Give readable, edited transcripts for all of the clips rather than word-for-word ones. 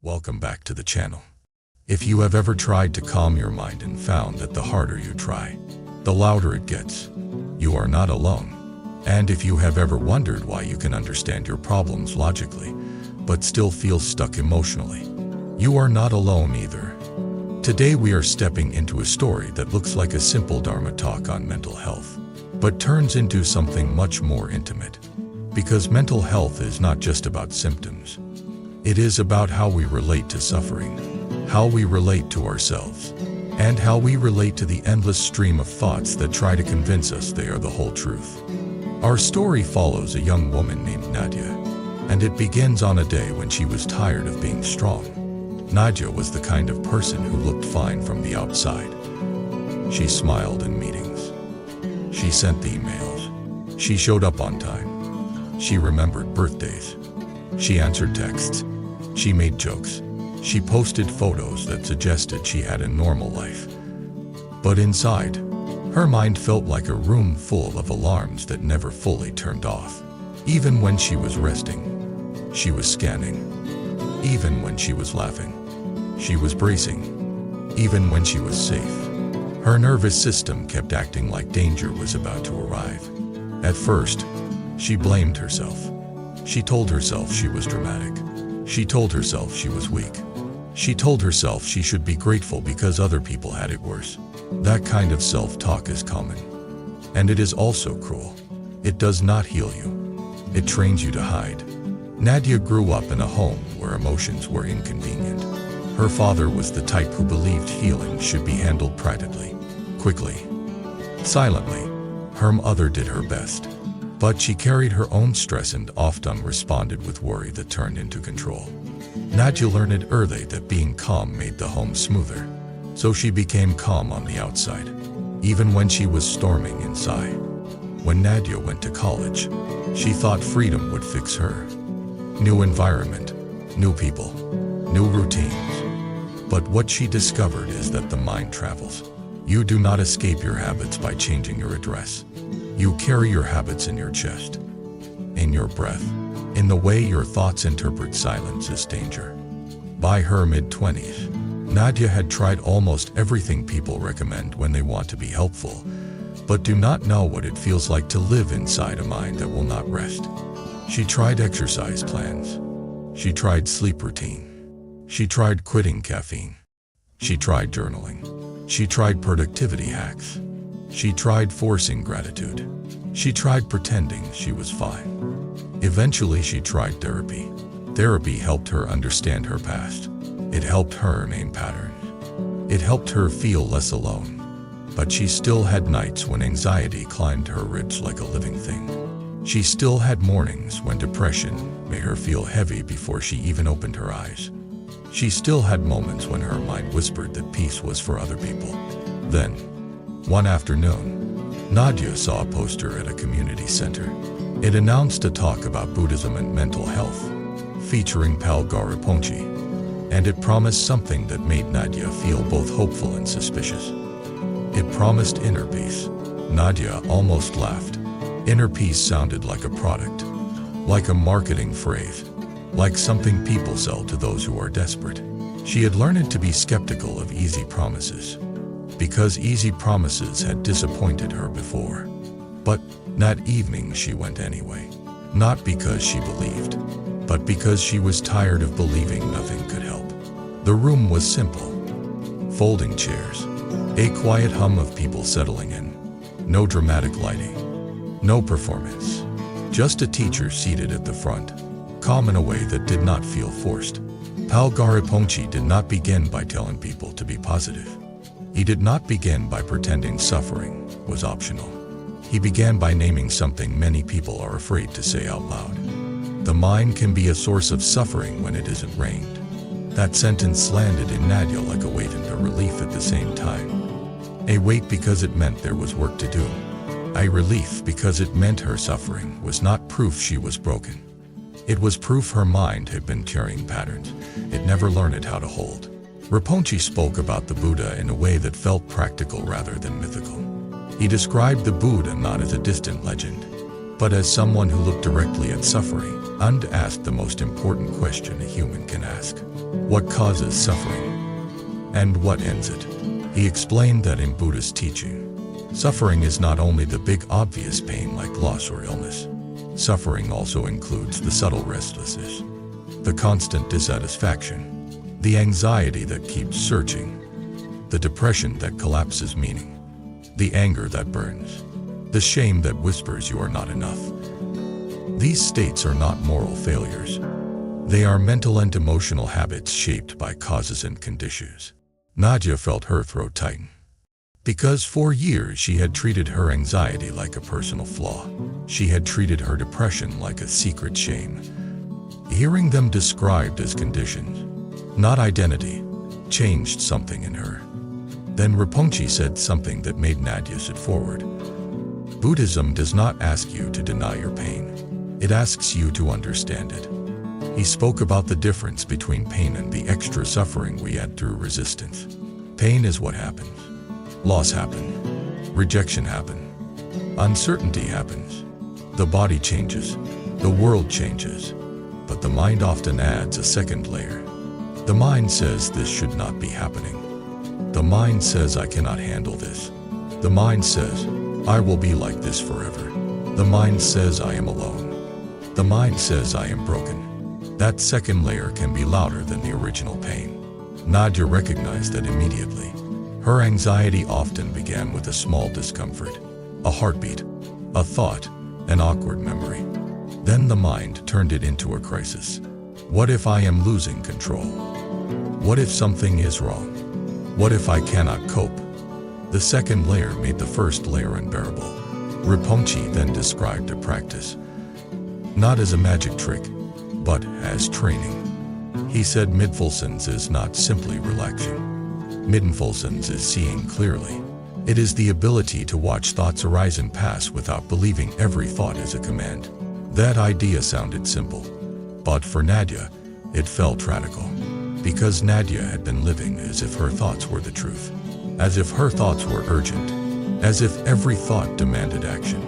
Welcome back to the channel. If you have ever tried to calm your mind and found that the harder you try, the louder it gets, you are not alone. And if you have ever wondered why you can understand your problems logically, but still feel stuck emotionally, you are not alone either. Today we are stepping into a story that looks like a simple Dharma talk on mental health, but turns into something much more intimate. Because mental health is not just about symptoms. It is about how we relate to suffering, how we relate to ourselves, and how we relate to the endless stream of thoughts that try to convince us they are the whole truth. Our story follows a young woman named Nadia, and it begins on a day when she was tired of being strong. Nadia was the kind of person who looked fine from the outside. She smiled in meetings. She sent the emails. She showed up on time. She remembered birthdays. She answered texts. She made jokes. She posted photos that suggested she had a normal life. But inside, her mind felt like a room full of alarms that never fully turned off. Even when she was resting, she was scanning. Even when she was laughing, she was bracing. Even when she was safe, her nervous system kept acting like danger was about to arrive. At first, she blamed herself. She told herself she was dramatic. She told herself she was weak. She told herself she should be grateful because other people had it worse. That kind of self-talk is common. And it is also cruel. It does not heal you. It trains you to hide. Nadia grew up in a home where emotions were inconvenient. Her father was the type who believed healing should be handled privately, quickly, silently. Her mother did her best. But she carried her own stress and often responded with worry that turned into control. Nadia learned early that being calm made the home smoother. So she became calm on the outside, even when she was storming inside. When Nadia went to college, she thought freedom would fix her. New environment, new people, new routines. But what she discovered is that the mind travels. You do not escape your habits by changing your address. You carry your habits in your chest, in your breath, in the way your thoughts interpret silence as danger. By her mid-20s, Nadia had tried almost everything people recommend when they want to be helpful, but do not know what it feels like to live inside a mind that will not rest. She tried exercise plans. She tried sleep routine. She tried quitting caffeine. She tried journaling. She tried productivity hacks. She tried forcing gratitude. She tried pretending she was fine. Eventually, she tried therapy. Therapy helped her understand her past. It helped her name patterns. It helped her feel less alone. But she still had nights when anxiety climbed her ribs like a living thing. She still had mornings when depression made her feel heavy before she even opened her eyes. She still had moments when her mind whispered that peace was for other people. Then, one afternoon, Nadia saw a poster at a community center. It announced a talk about Buddhism and mental health, featuring Palgar Rinpoche, and it promised something that made Nadia feel both hopeful and suspicious. It promised inner peace. Nadia almost laughed. Inner peace sounded like a product, like a marketing phrase, like something people sell to those who are desperate. She had learned to be skeptical of easy promises, because easy promises had disappointed her before. But that evening she went anyway, not because she believed, but because she was tired of believing nothing could help. The room was simple. Folding chairs, a quiet hum of people settling in, no dramatic lighting, no performance, just a teacher seated at the front, calm in a way that did not feel forced. Palgar Rinpoche did not begin by telling people to be positive. He did not begin by pretending suffering was optional. He began by naming something many people are afraid to say out loud. The mind can be a source of suffering when it isn't rained. That sentence landed in Nadia like a weight and a relief at the same time. A weight because it meant there was work to do. A relief because it meant her suffering was not proof she was broken. It was proof her mind had been carrying patterns it never learned how to hold. Rinpoche spoke about the Buddha in a way that felt practical rather than mythical. He described the Buddha not as a distant legend, but as someone who looked directly at suffering and asked the most important question a human can ask. What causes suffering? And what ends it? He explained that in Buddhist teaching, suffering is not only the big obvious pain like loss or illness. Suffering also includes the subtle restlessness, the constant dissatisfaction, the anxiety that keeps searching, the depression that collapses meaning, the anger that burns, the shame that whispers you are not enough. These states are not moral failures. They are mental and emotional habits shaped by causes and conditions. Nadia felt her throat tighten. Because for years she had treated her anxiety like a personal flaw. She had treated her depression like a secret shame. Hearing them described as conditions, not identity, changed something in her. Then Rinpoche said something that made Nadia sit forward. Buddhism does not ask you to deny your pain. It asks you to understand it. He spoke about the difference between pain and the extra suffering we add through resistance. Pain is what happens. Loss happens. Rejection happens. Uncertainty happens. The body changes. The world changes. But the mind often adds a second layer. The mind says this should not be happening. The mind says I cannot handle this. The mind says I will be like this forever. The mind says I am alone. The mind says I am broken. That second layer can be louder than the original pain. Nadia recognized that immediately. Her anxiety often began with a small discomfort, a heartbeat, a thought, an awkward memory. Then the mind turned it into a crisis. What if I am losing control? What if something is wrong? What if I cannot cope? The second layer made the first layer unbearable. Rinpoche then described the practice, not as a magic trick, but as training. He said mindfulness is not simply relaxing. Mindfulness is seeing clearly. It is the ability to watch thoughts arise and pass without believing every thought is a command. That idea sounded simple, but for Nadia, it felt radical. Because Nadia had been living as if her thoughts were the truth, as if her thoughts were urgent, as if every thought demanded action.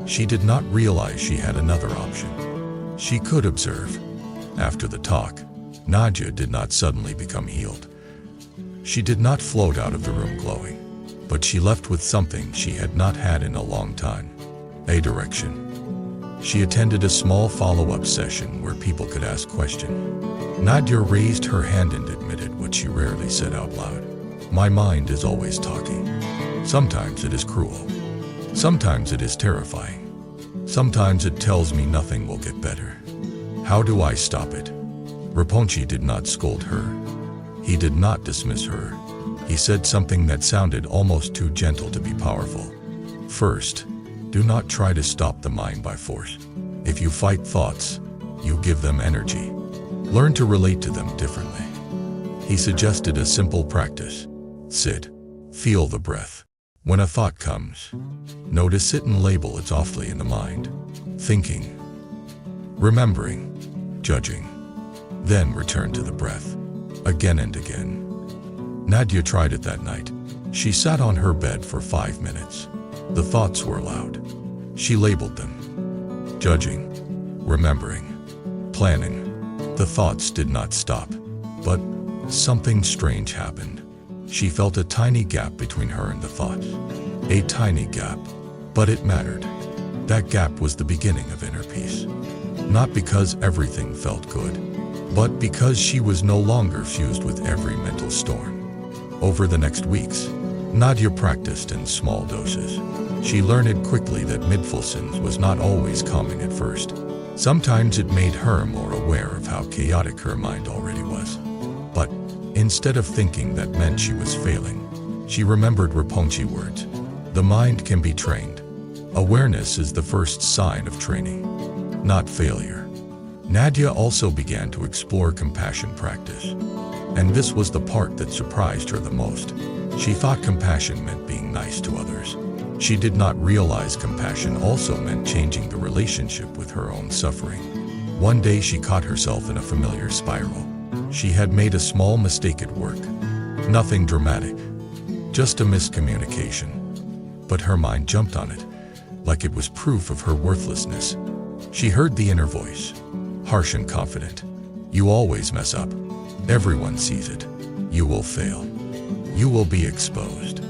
She did not realize she had another option. She could observe. After the talk, Nadia did not suddenly become healed. She did not float out of the room glowing, but she left with something she had not had in a long time: a direction. She attended a small follow-up session where people could ask questions. Nadia raised her hand and admitted what she rarely said out loud. My mind is always talking. Sometimes it is cruel. Sometimes it is terrifying. Sometimes it tells me nothing will get better. How do I stop it? Rinpoche did not scold her. He did not dismiss her. He said something that sounded almost too gentle to be powerful. First, do not try to stop the mind by force. If you fight thoughts, you give them energy. Learn to relate to them differently. He suggested a simple practice. Sit. Feel the breath. When a thought comes, notice it and label it softly in the mind. Thinking, remembering, judging. Then return to the breath. Again and again. Nadia tried it that night. She sat on her bed for 5 minutes. The thoughts were loud. She labeled them. Judging, remembering, planning. The thoughts did not stop. But something strange happened. She felt a tiny gap between her and the thoughts. A tiny gap. But it mattered. That gap was the beginning of inner peace. Not because everything felt good, but because she was no longer fused with every mental storm. Over the next weeks, Nadia practiced in small doses. She learned quickly that mindfulness was not always calming at first. Sometimes it made her more aware of how chaotic her mind already was. But instead of thinking that meant she was failing, she remembered Rinpoche words. The mind can be trained. Awareness is the first sign of training, not failure. Nadia also began to explore compassion practice. And this was the part that surprised her the most. She thought compassion meant being nice to others. She did not realize compassion also meant changing the relationship with her own suffering. One day she caught herself in a familiar spiral. She had made a small mistake at work. Nothing dramatic, just a miscommunication. But her mind jumped on it. like it was proof of her worthlessness. She heard the inner voice, harsh and confident. You always mess up. Everyone sees it. You will fail. You will be exposed.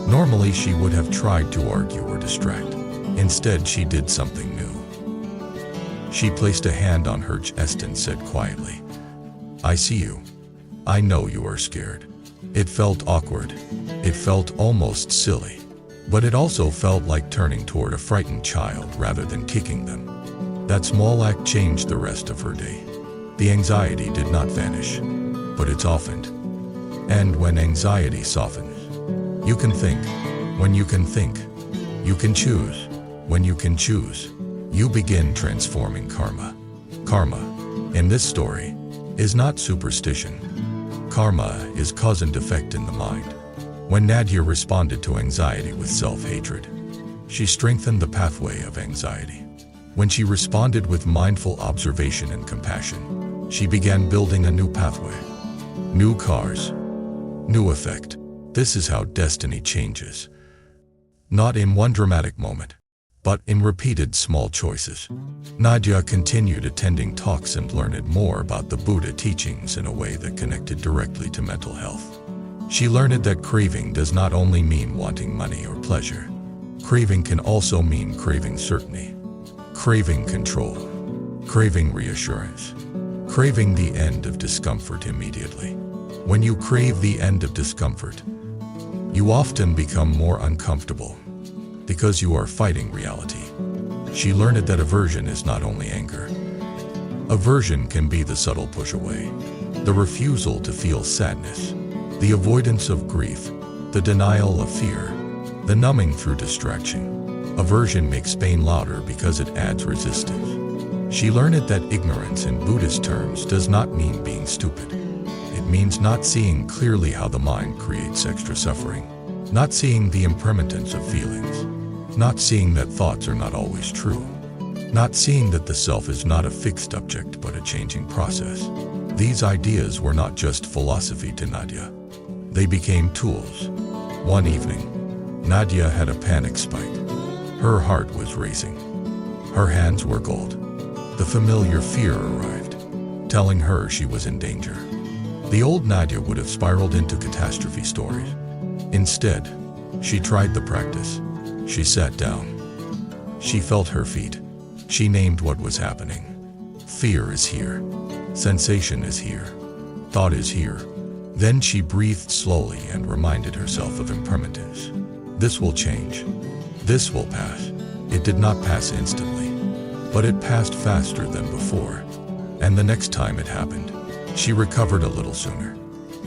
Normally, she would have tried to argue or distract. Instead, she did something new. She placed a hand on her chest and said quietly, I see you. I know you are scared. It felt awkward. It felt almost silly. But it also felt like turning toward a frightened child rather than kicking them. That small act changed the rest of her day. The anxiety did not vanish, but it softened. And when anxiety softens, you can think. When you can think, you can choose. When you can choose, you begin transforming karma. Karma, in this story, is not superstition. Karma is cause and effect in the mind. When Nadia responded to anxiety with self-hatred, she strengthened the pathway of anxiety. When she responded with mindful observation and compassion, she began building a new pathway. New cause, new effect. This is how destiny changes. Not in one dramatic moment, but in repeated small choices. Nadia continued attending talks and learned more about the Buddha teachings in a way that connected directly to mental health. She learned that craving does not only mean wanting money or pleasure. Craving can also mean craving certainty, craving control, craving reassurance, craving the end of discomfort immediately. When you crave the end of discomfort, you often become more uncomfortable because you are fighting reality. She learned that aversion is not only anger. Aversion can be the subtle push away, the refusal to feel sadness, the avoidance of grief, the denial of fear, the numbing through distraction. Aversion makes pain louder because it adds resistance. She learned that ignorance in Buddhist terms does not mean being stupid. It means not seeing clearly how the mind creates extra suffering, not seeing the impermanence of feelings, not seeing that thoughts are not always true, not seeing that the self is not a fixed object but a changing process. These ideas were not just philosophy to Nadia. They became tools. One evening, Nadia had a panic spike. Her heart was racing. Her hands were cold. The familiar fear arrived, telling her she was in danger. The old Nadia would have spiraled into catastrophe stories. Instead, she tried the practice. She sat down. She felt her feet. She named what was happening. Fear is here. Sensation is here. Thought is here. Then she breathed slowly and reminded herself of impermanence. This will change. This will pass. It did not pass instantly, but it passed faster than before. And the next time it happened, she recovered a little sooner.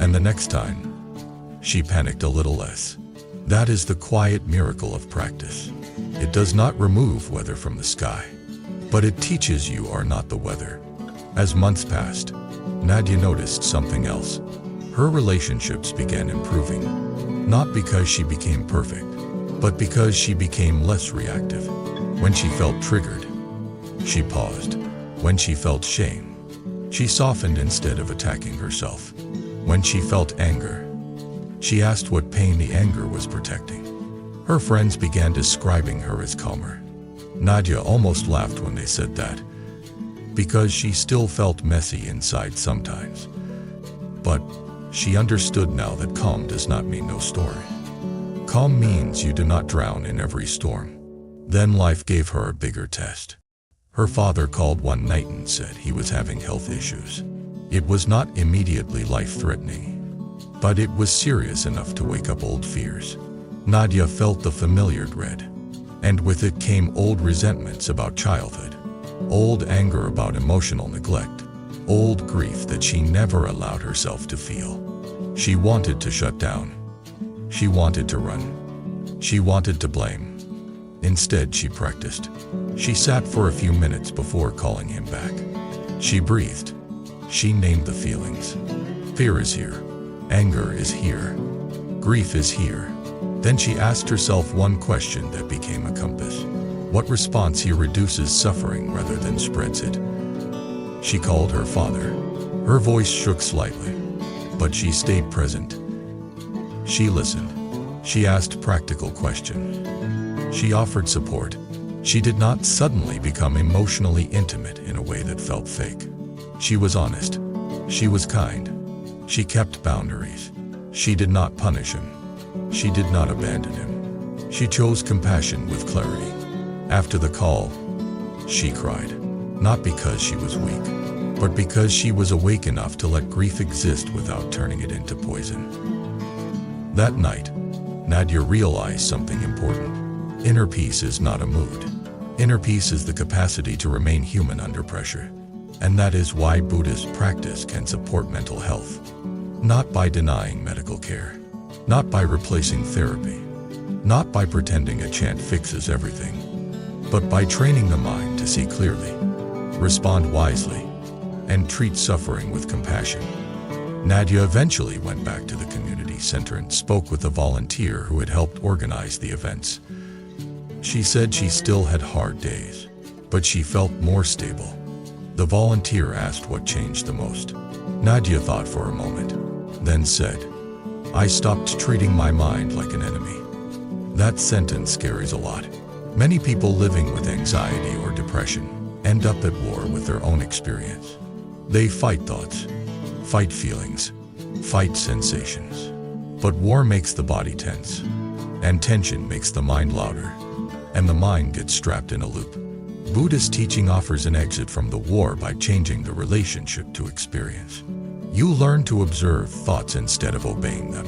And the next time, she panicked a little less. That is the quiet miracle of practice. It does not remove weather from the sky, but it teaches you are not the weather. As months passed, Nadia noticed something else. Her relationships began improving, not because she became perfect, but because she became less reactive. When she felt triggered, she paused. When she felt shame, she softened instead of attacking herself. When she felt anger, she asked what pain the anger was protecting. Her friends began describing her as calmer. Nadia almost laughed when they said that, because she still felt messy inside sometimes. But she understood now that calm does not mean no story. Calm means you do not drown in every storm. Then life gave her a bigger test. Her father called one night and said he was having health issues. It was not immediately life-threatening, but it was serious enough to wake up old fears. Nadia felt the familiar dread, and with it came old resentments about childhood, old anger about emotional neglect, old grief that she never allowed herself to feel. She wanted to shut down. She wanted to run. She wanted to blame. Instead, she practiced. She sat for a few minutes before calling him back. She breathed. She named the feelings. Fear is here. Anger is here. Grief is here. Then she asked herself one question that became a compass. What response here reduces suffering rather than spreads it? She called her father. Her voice shook slightly, but she stayed present. She listened. She asked practical questions. She offered support. She did not suddenly become emotionally intimate in a way that felt fake. She was honest. She was kind. She kept boundaries. She did not punish him. She did not abandon him. She chose compassion with clarity. After the call, she cried, not because she was weak, but because she was awake enough to let grief exist without turning it into poison. That night, Nadia realized something important. Inner peace is not a mood. Inner peace is the capacity to remain human under pressure. And that is why Buddhist practice can support mental health. Not by denying medical care. Not by replacing therapy. Not by pretending a chant fixes everything. But by training the mind to see clearly, respond wisely, and treat suffering with compassion. Nadia eventually went back to the community center and spoke with a volunteer who had helped organize the events. She said she still had hard days, but she felt more stable. The volunteer asked what changed the most. Nadia thought for a moment, then said, "I stopped treating my mind like an enemy." That sentence carries a lot. Many people living with anxiety or depression end up at war with their own experience. They fight thoughts, fight feelings, fight sensations. But war makes the body tense, and tension makes the mind louder, and the mind gets trapped in a loop. Buddhist teaching offers an exit from the war by changing the relationship to experience. You learn to observe thoughts instead of obeying them.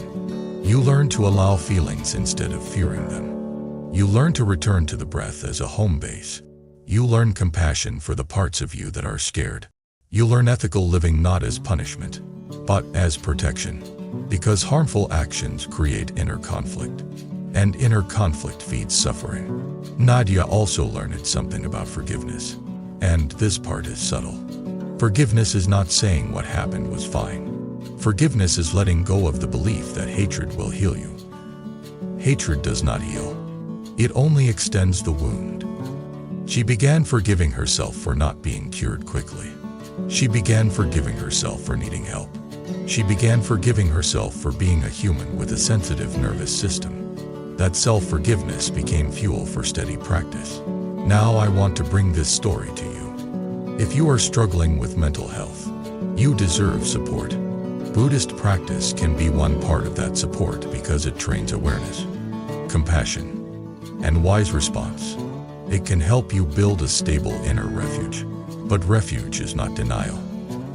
You learn to allow feelings instead of fearing them. You learn to return to the breath as a home base. You learn compassion for the parts of you that are scared. You learn ethical living not as punishment, but as protection. Because harmful actions create inner conflict, and inner conflict feeds suffering. Nadia also learned something about forgiveness, and this part is subtle. Forgiveness is not saying what happened was fine. Forgiveness is letting go of the belief that hatred will heal you. Hatred does not heal. It only extends the wound. She began forgiving herself for not being cured quickly. She began forgiving herself for needing help. She began forgiving herself for being a human with a sensitive nervous system. That self-forgiveness became fuel for steady practice. Now I want to bring this story to you. If you are struggling with mental health, you deserve support. Buddhist practice can be one part of that support because it trains awareness, compassion, and wise response. It can help you build a stable inner refuge. But refuge is not denial.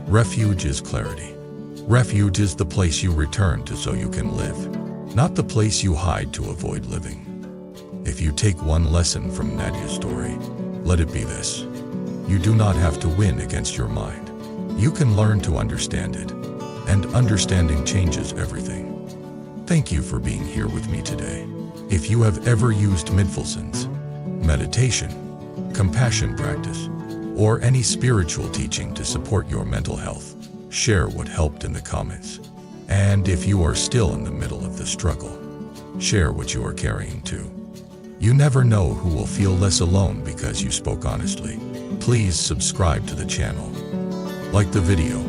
Refuge is clarity. Refuge is the place you return to so you can live, not the place you hide to avoid living. If you take one lesson from Nadia's story, let it be this. You do not have to win against your mind. You can learn to understand it, and understanding changes everything. Thank you for being here with me today. If you have ever used mindfulness, meditation, compassion practice, or any spiritual teaching to support your mental health, share what helped in the comments. And if you are still in the middle of the struggle, share what you are carrying too. You never know who will feel less alone because you spoke honestly. Please subscribe to the channel, like the video,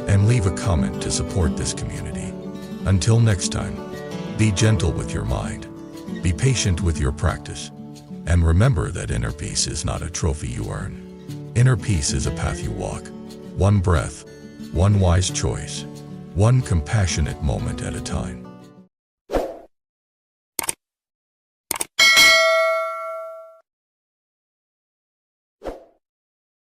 and leave a comment to support this community. Until next time, be gentle with your mind, be patient with your practice, and remember that inner peace is not a trophy you earn. Inner peace is a path you walk, one breath, one wise choice, one compassionate moment at a time.